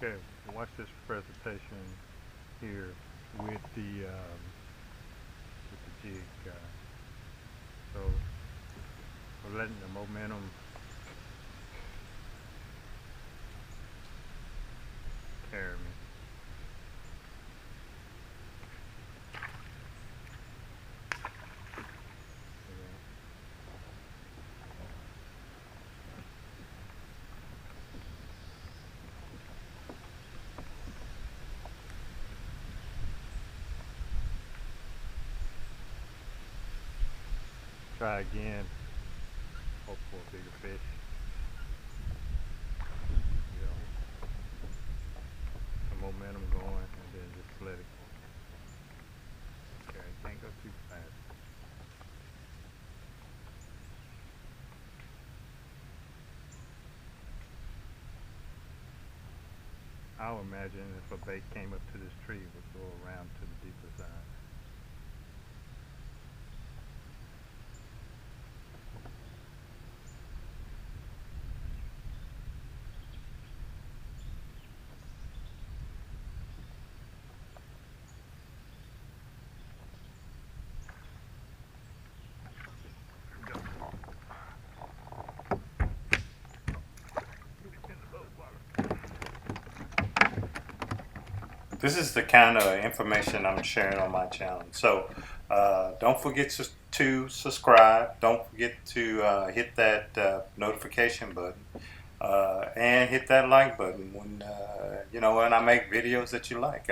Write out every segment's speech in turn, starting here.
Okay, watch this presentation here with the jig. So we're letting the momentum carry me. Try again. Hope for a bigger fish. You know, some momentum going, and then just let it go. Okay, can't go too fast. I would imagine if a bait came up to this tree, it would go around to the deeper side. This is the kind of information I'm sharing on my channel. So don't forget to subscribe. Don't forget to hit that notification button and hit that like button when when I make videos that you like.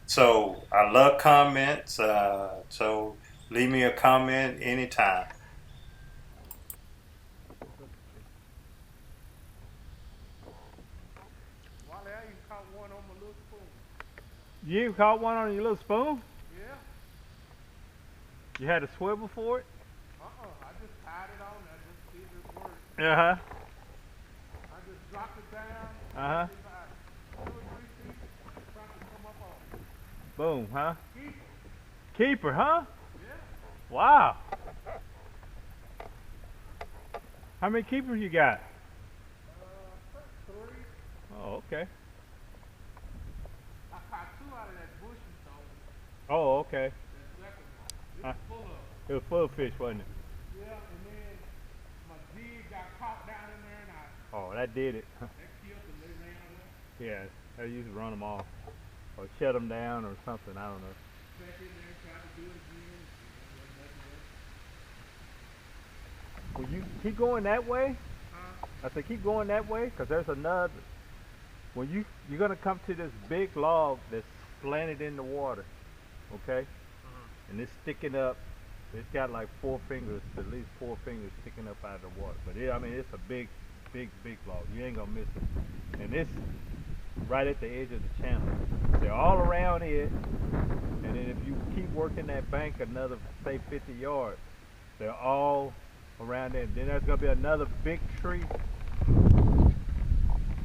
So I love comments. So leave me a comment anytime. Wally, I even caught one on my little spoon. You caught one on your little spoon? Yeah. You had a swivel for it? I just tied it on there just to see if it worked. Uh-huh. I just dropped it down. Uh-huh. About 2 or 3 feet. Trying to come up on it. Boom, huh? Keep it. Keeper, huh? Yeah. Wow. How many keepers you got? 3. Oh, okay. I caught 2 out of that bush and stone. Oh, okay. That second one. It Huh? was full of them. It was full of fish, wasn't it? Yeah, and then my jig got caught down in there and Oh, that did it. that killed them. They ran away. Yeah, they usually run them off or shut them down or something. I don't know. Back in there, tried to do it again. Well, you keep going that way. Huh? I said keep going that way because there's another. When you're gonna come to this big log that's slanted in the water, okay, and it's sticking up. It's got like 4 fingers, at least 4 fingers sticking up out of the water. But I mean, it's a big log. You ain't gonna miss it. And it's right at the edge of the channel. They're all around it. And then if you keep working that bank another, say 50 yards, they're all around there. Then there's gonna be another big tree.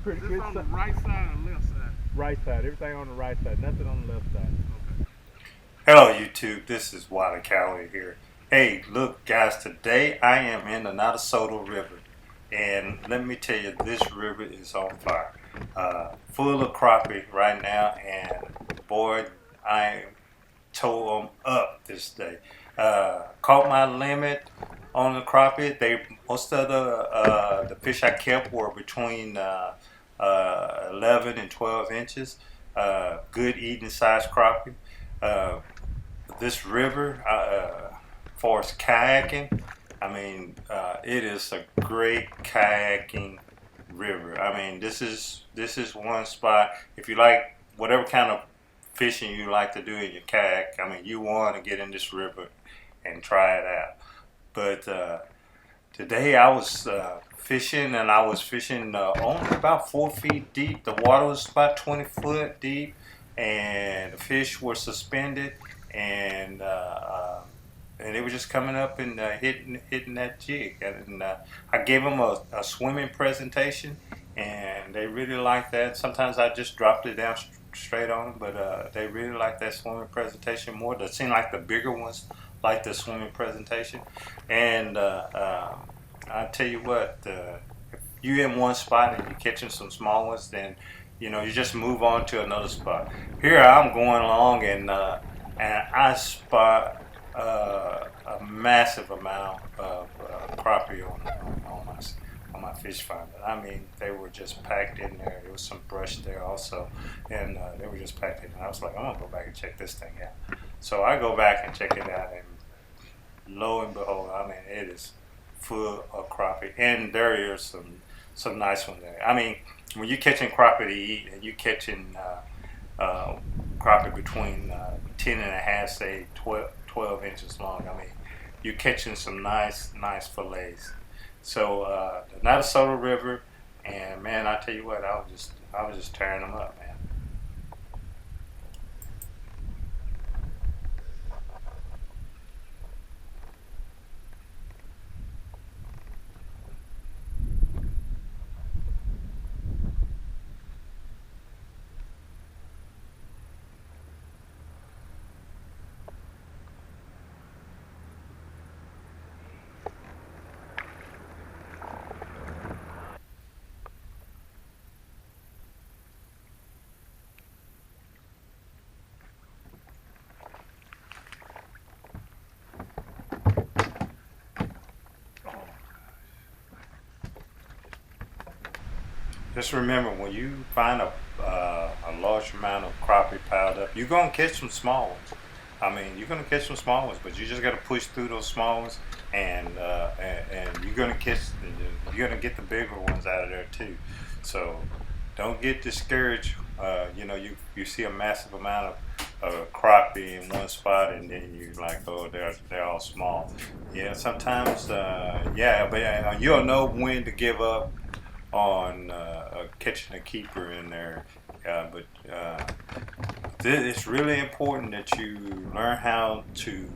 Pretty Is good this on the size. right side or left side? Right side. Everything on the right side. Nothing on the left side. Okay. Hello YouTube, this is Wally Cowley here. Hey, look guys, today I am in the Navasota River, and let me tell you, this river is on fire. Full of crappie right now, and boy, I tore them up this day. Caught my limit on the crappie. Most of the fish I kept were between 11 and 12 inches. Good eating size crappie. This river, for its kayaking, I mean, it is a great kayaking river. I mean, this is one spot. If you like whatever kind of fishing you like to do in your kayak, I mean, you want to get in this river and try it out. But today I was fishing, and I was fishing only about 4 feet deep. The water was about 20 foot deep, and the fish were suspended, and they were just coming up and hitting that jig. And I gave them a swimming presentation, and they really liked that. Sometimes I just dropped it down straight on them, but they really liked that swimming presentation more. It seemed like the bigger ones liked the swimming presentation. And I tell you what, if you're in one spot and you're catching some small ones, then You know, you just move on to another spot. Here I'm going along and I spot a massive amount of crappie on my fish finder. I mean, they were just packed in there. There was some brush there also, and they were just packed in. And I was like, I'm gonna go back and check this thing out. So I go back and check it out, and lo and behold, I mean, it is full of crappie, and there is some nice one there. I mean, when you're catching crappie to eat, and you're catching crappie between 10 and a half, say 12 inches long. I mean, you're catching some nice fillets. So the Navasota River, and man, I tell you what, I was just tearing them up, man. Just remember, when you find a large amount of crappie piled up, you're gonna catch some small ones. I mean, you're gonna catch some small ones, but you just gotta push through those small ones, and you're gonna catch, you're gonna get the bigger ones out of there too. So don't get discouraged. You know, you see a massive amount of crappie in one spot, and then you're like, oh, they're all small. Yeah, sometimes, yeah, but you'll know when to give up on catching a keeper in there. But it's really important that you learn how to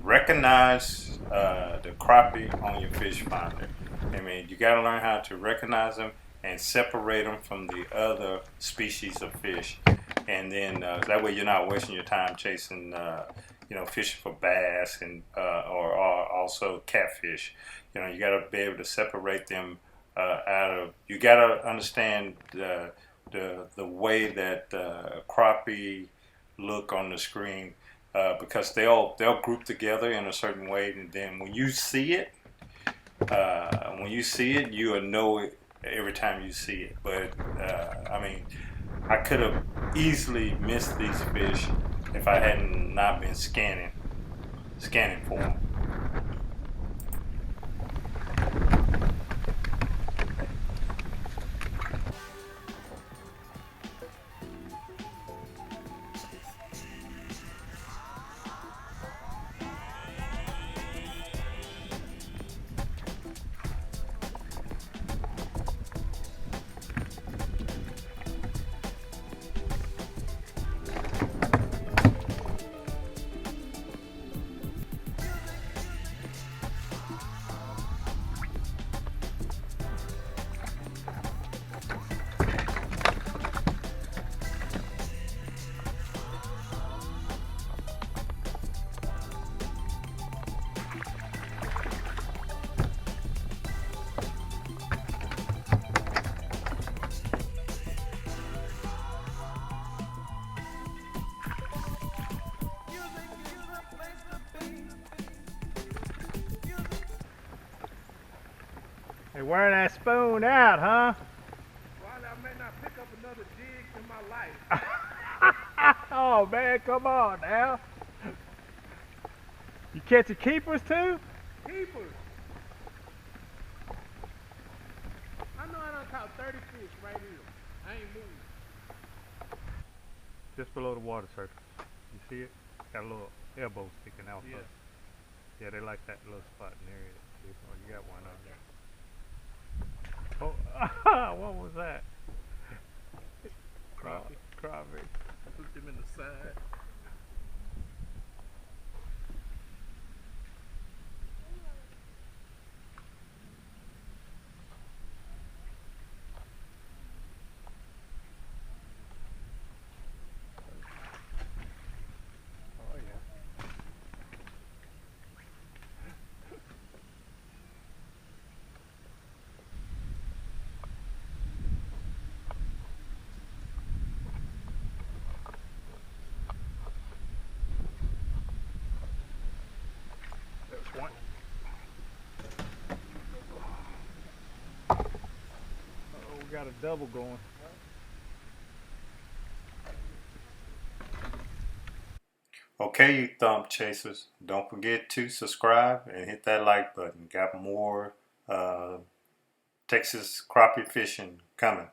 recognize the crappie on your fish finder. I mean, you got to learn how to recognize them and separate them from the other species of fish. And then that way you're not wasting your time chasing, you know, fishing for bass and or also catfish. You know, you got to be able to separate them out of. You got to understand the way that crappie look on the screen because they'll group together in a certain way, and then when you see it, you will know it every time you see it. But I mean, I could have easily missed these fish if I hadn't not been scanning for them. Hey, wearing that spoon out, huh? While I may not pick up another jig in my life. Oh man, come on now. You catching keepers too? Keepers. I know I done caught 30 fish right here. I ain't moving. Just below the water surface. You see it? Got a little elbow sticking out. Yeah. Yeah, they like that little spot in there. Oh, you got one on there. Oh, what was that? Crappie. Crappie. Put them in the side. Oh yeah. got a double going. Okay, you thumb chasers, don't forget to subscribe and hit that like button. Got more Texas crappie fishing coming.